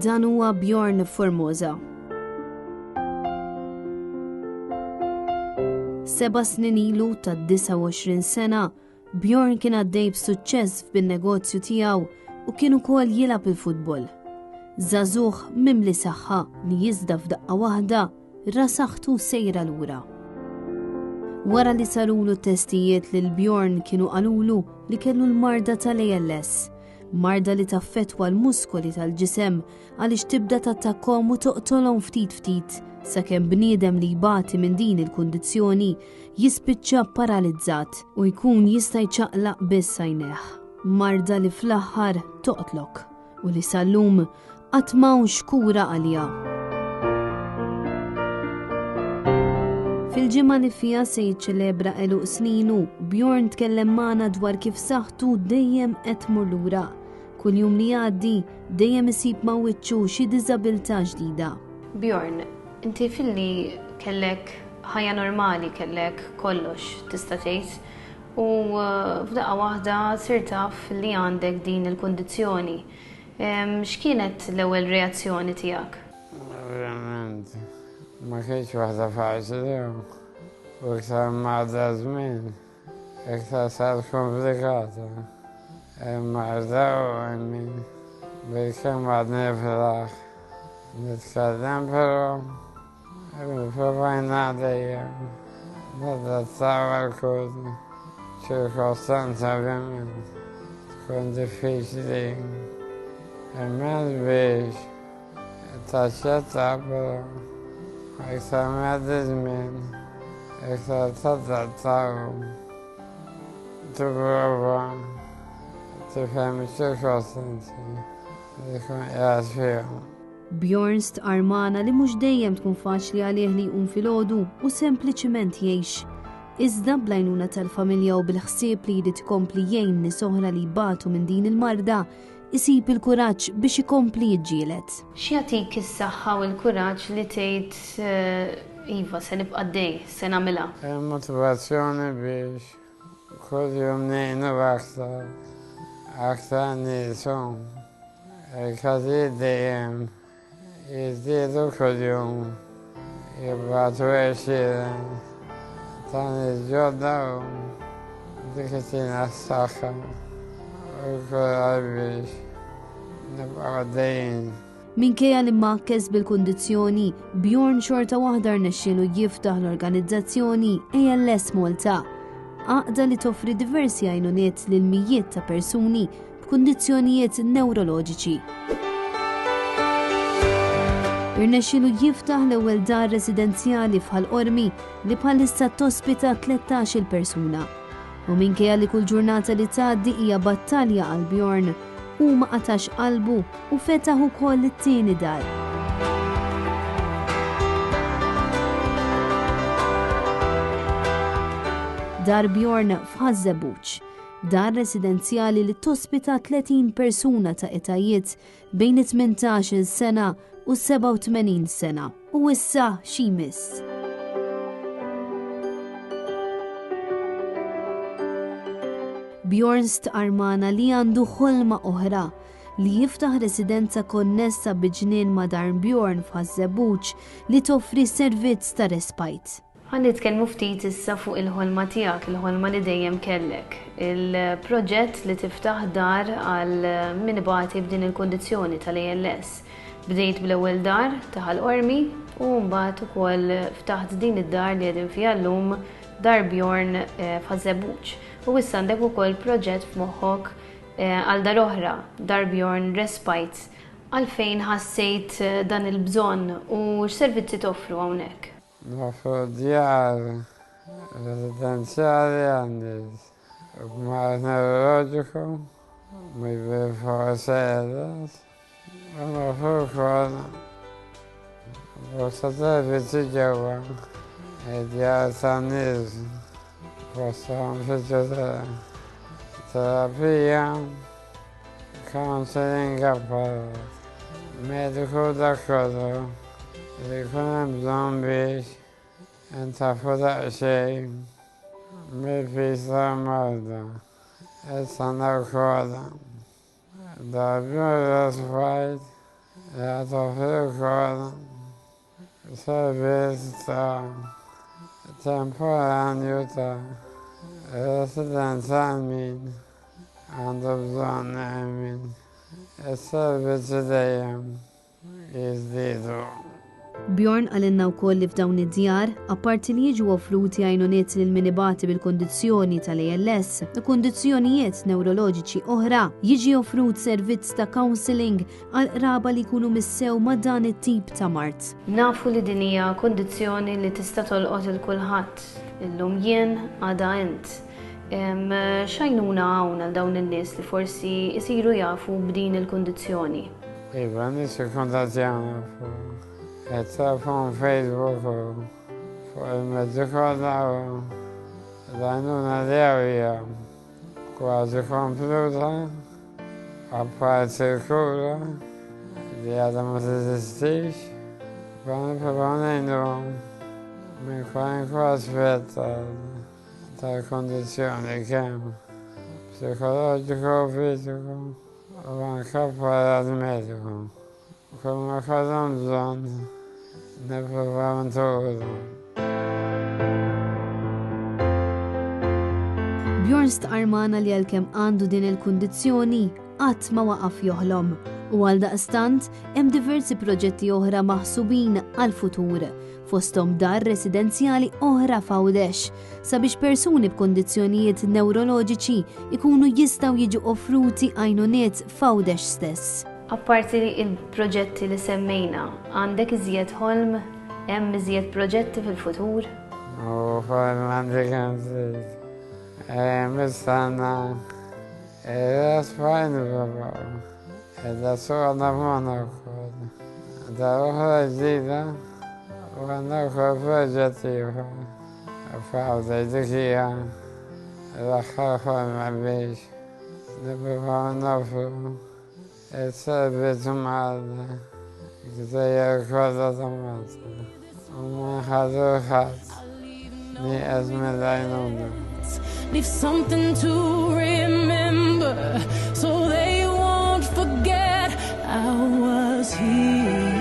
Dan huwa Bjorn Formosa. 7 snin ilu ta' 29 sena, Bjorn kien għaddej b'suċċess bin-negozju tiegħu u kien ukoll jilgħab il-futbol. Żagħżugħ mimli saħħa li jiżda f'daqqa waħda rasaħtu sejra lura. Wara li sarulu testijiet lil Bjorn kienu qalulu li kellu l-marda tal-ALS, marda li taffettwa l-muskoli tal-ġisem għaliex tibda tattakkhom u toqtolhom ftit ftit sakemm bniedem li jbati minn din il-kundizzjoni jispiċċa paralizzat u jkun jista' jċaqlaq biss għajnejh. Marda li fl-aħħar toqtlok u li sal-lum qatt m'hawnx kura għaliha. Fil-ġimgħa li fiha se jiċċelebra eluq sninu, Bjorn tkellem magħna dwar kif saħħtu dejjem qed tmur lura. Kull jum li jgħaddi dejjem isib ma' wiċċu xi diżabilità ġdida. Bjorn, inti filli kellek ħajja normali, kellek kollox tista' tgħid u f'daqqa waħda sir taf li għandek din il-kundizzjoni. X'kienet l-ewwel reazzjoni tiegħek? Verament, ma kienx waħda faċli u iktar m'għadda żmien, iktar sar komplikata. Marda u bil-kemm għadni nifraħ nitkellem però provajna dejjem nadattaw għal-kull ċirkostanza ovvjament tkun diffiċli. Imma biex taċċetta però iktar m'għaddi żmien iktar tadattaw tipprova tifhem iċ-ċirkostanzi li tkun qiegħed fihom. Bjorn stqarmana li mhux dejjem tkun faċli għalih li jqum filgħodu u sempliċiment jgħix. Iżda bl-għajnuna tal-familja u bil-ħsieb li jrid ikompli jgħin nies oħra li jbatu minn din il-marda, isib il-kuraġġ biex ikompli jiġġieled. X'jagħtik is-saħħa u l-kuraġġ li tgħid iva se nibqa' dej, se nagħmilha? Motivazzjoni biex kull jum ngħinu aktar nisu. Il-każijiet dejjem jiżdiedu kull jum jibbagħtu għexieren ta' nies ġodda u dik tina s-saħħa u kuraġġ biex nibqgħu għaddejjin. Minkejja li mmakkeż bil-kundizzjoni, Bjorn xorta waħda rnexxielu jiftaħ l-organizzazzjoni ALS Malta, għaqda li toffri diversi għajnuniet lil mijiet ta' persuni b'kundizzjonijiet newroloġiċi. Irnexxielu jiftaħ l-ewwel dar residenzjali f'Ħal-Qormi li bħalissa tospita 13-il persuna. U minkejja li kull ġurnata li tgħaddi hija battalja għal Bjorn, u ma qatax qalbu u fetaħ ukoll it-tieni dar. Dar Bjorn f'Ħażebuċ, dar residenzjali li tospita 30 persuna ta' etajiet bejn 18 sena u 87 sena. U issa xi jmiss. Bjorn stqarmana li għandu ħolma oħra li jiftaħ residenza konnessa biġnien ma' dar Bjorn f'Ħażebuċ li toffri servizz ta' respite. Nitkellmu ftit issa fuq il-ħolma tiegħek, il-ħolma li dejjem kellek. Il-proġett li tiftaħ dar għal min ibati b'din il-kundizzjoni tal-ALS. Bdejt bl-ewwel dar ta' Ħal-Qormi u mbagħad ukoll ftaħt din id-dar li qegħdin fiha llum dar Bjorn f'Ħażebuċ. U issa għandek ukoll proġett f'moħħok għal dar oħra, dar Bjorn Respite. Għalfejn ħassejt dan il-bżonn u x'servizzi toffru hawnhekk? Noffru djar residenzjali għandi mar neuroloġiku, fuq sedas, u noffru wkoll bosta servizzi ġewwa, djar tan-nies fosthom fiżioterapija, counseling apparat, mediku dak kollu li jkun hemm bżonn biex intafu daqsxejn mill-peace tal-marda. Issa wkoll dar Bjorn Respite jagħtu fil-kol servizz ta' temporanju ta' residenza min għandu bżonn min is-servizzi dejjem jiżdiedu. Bjorn għalinna wkoll li f'dawn id-djar, apparti li jiġu offruti għajnuniet lil min ibati bil-kondizzjoni tal-ALS, kondizzjonijiet neuroloġiċi oħra, jiġi offrut servizz ta' counseling għal qraba li jkunu missew ma' dan it-tip ta' mart. Nafu li din hija kondizzjoni li tista' tolqot il-kulħadd. Illum jien għada int. Xajnuna hawn għal dawn in-nies li forsi jsiru jafu b'din il-kondizzjoni. Iva, nis ikkuntattjana fuq Facebook u fuq il-mezzi kollha u l-għajnuna li hija kważi kompluta, apparti l-kura li għadha ma teżistix, nipprovaw ngħinuhom minn kwalinkwa aspett tal-kondizzjoni kemm psikoloġiku u fiżiku u anke paramediku. Kull ma kellhom bżonn nipprovaw ntuħulhom. Bjorn stqarmana li għalkemm għandu din il-kundizzjoni qatt ma waqaf joħlom u għaldaqstant hemm diversi proġetti oħra maħsubin għall-futur fosthom dar residenzjali oħra f'Għawdex sabiex persuni b'kondizzjonijiet neuroloġiċi ikunu jistgħu jiġu offruti għajnuniet f'Għawdex stess. Apparti il-proġetti li semmejna, għandek iżjed ħolm, hemm iżjed proġetti fil-futur? U ħolm għandi kemm żejt. Mistanna spajn babaw. Da suqna f'Monaco. Da uħra ġdida u għandna wkoll proġetti f'Għawdex dik hija l-aħħar ħolm biex nippruvaw nofru il-servizz mal-gżejjer kollha ta' Malta. U ma ħadu ħadd nieqes mill-għajnuna. Leave something to remember so they won't forget I was here.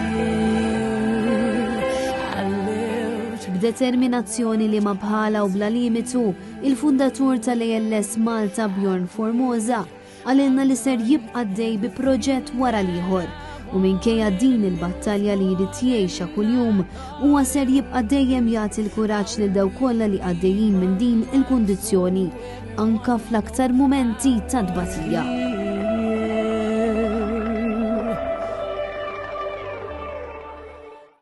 I lived. B'determinazzjoni li ma bħala u bla limitu, il-fundatur tal-ALS Malta Bjorn Formosa għalinna li ser jibqa' dej bi proġett wara l-ieħor u minkejja din il-battalja li jrid jgħixha kuljum huwa ser jibqa' dejjem jagħti l-kuraġġ lil dawk kollha li għaddejjin minn din il-kundizzjoni anke fl-aktar mumenti ta' tbatija.